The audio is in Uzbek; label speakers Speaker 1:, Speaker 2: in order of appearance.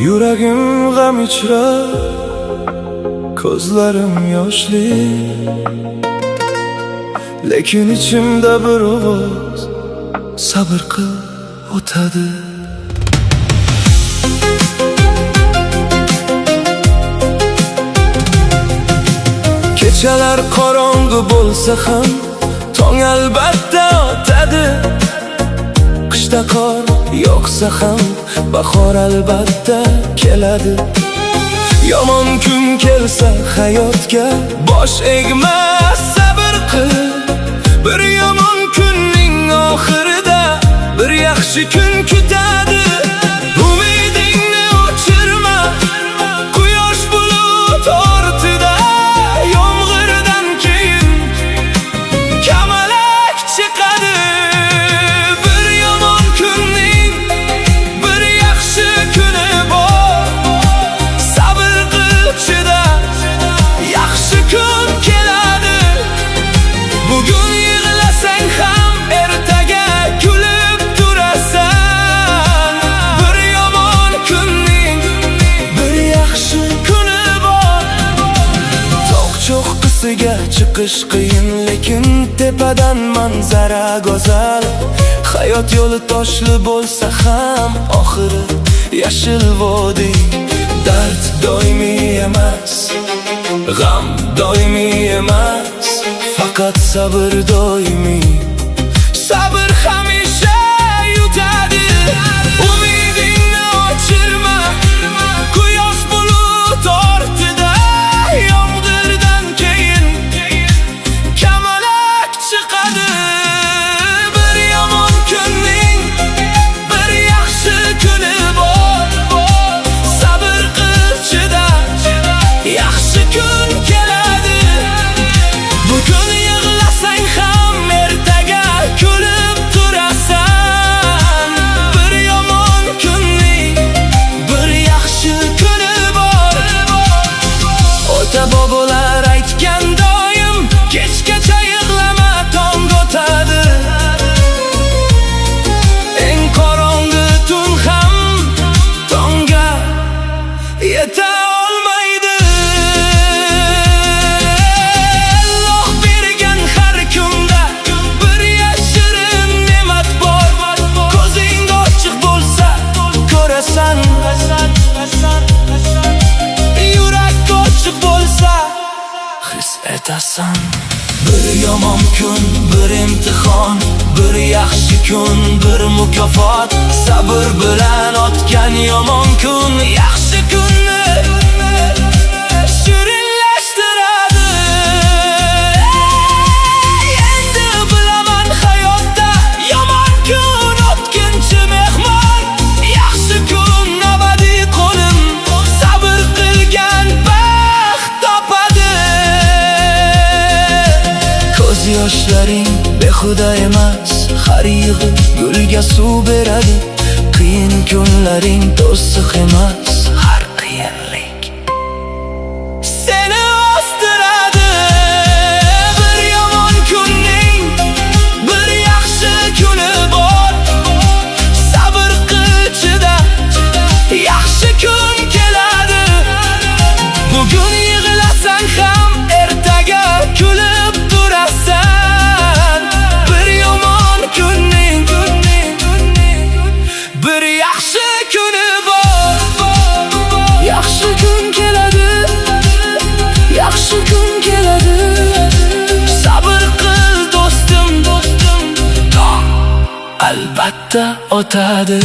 Speaker 1: Yuragim g'am ichra, ko'zlarim yoshli, lekin ichimda bir ovoz sabr qil, o'tadi. Kechalar qorong'u bo'lsa ham tong albatta o'tadi. Qishda qor yo'qsa ham bahor albatta keladi. Yomon kun kelsa hayotga bosh egma, sabr qil. Bir yomon kunning oxirida bir yaxshi kun kutadi. Umidingni o'chirma, quyosh bulut ortida, yomg'irdan keyin kamalak chiqadi. Bir yomon kunning bir yaxshi kuni bor, sabr qil, chida, yaxshi kun keladi. Bugun yig'lasang ham ertaga kulib turasan. Bir yomon kunning bir yaxshi kuni bor. Tog' cho'qqisiga chiqish qiyin, lekin tepadan manzara go'zal. Hayot yo'li toshli bo'lsa ham oxiri yashil vodiy. Dard doimiy emas, g'am doimiy emas, faqat sabr doimiy. Sabr hamisha yutadi. Umidingni o'chirma, quyosh bulut ortida, yomg'irdan keyin kamalak chiqadi. Bir yomon kunning bir yaxshi kuni bor, sabr qil, chida, yaxshi kun keladi. Bugun yig'lasang ham ertaga kulib turasan. Bir yomon kunning bir yaxshi kuni bor. Ota bobolar aytgan doim, kechgacha yig'lama, tong o'tadi. Eng qorong'i tun ham tongga yeta olmaydi. Alloh bergan har kunda bir yashirin ne'mat bor. Ko'zing ochiq bo'lsa ko'rasan, yurak ochiq bo'lsa his etasan. Bir yomon kun bir imtihon, bir yaxshi kun bir mukofot. Sabr bilan o'tgan yomon kun yaxshi kunni shirinlashtiradi. Endi bilaman hayotda yomon kun o'tkinchi mehmon, yaxshi kun abadiy qo'lim. Sabr qilgan baxt topadi. Ko'z yoshlaring behuda emas, har yig'i gulga suv beradi. Qiyin kunlaring to'siq emas, har qiyinlik seni o'stiradi. Bir yomon kunning bir yaxshi kuni bor, sabr qil, chida, yaxshi kun keladi. Bugun yig'lasang ham ertaga kulib turasan. Bir yomon kunning bir yaxshi kuni bor. Yaxshi kun keladi, yaxshi kun keladi. Sabr qil do'stim, tong albatta o'tadi.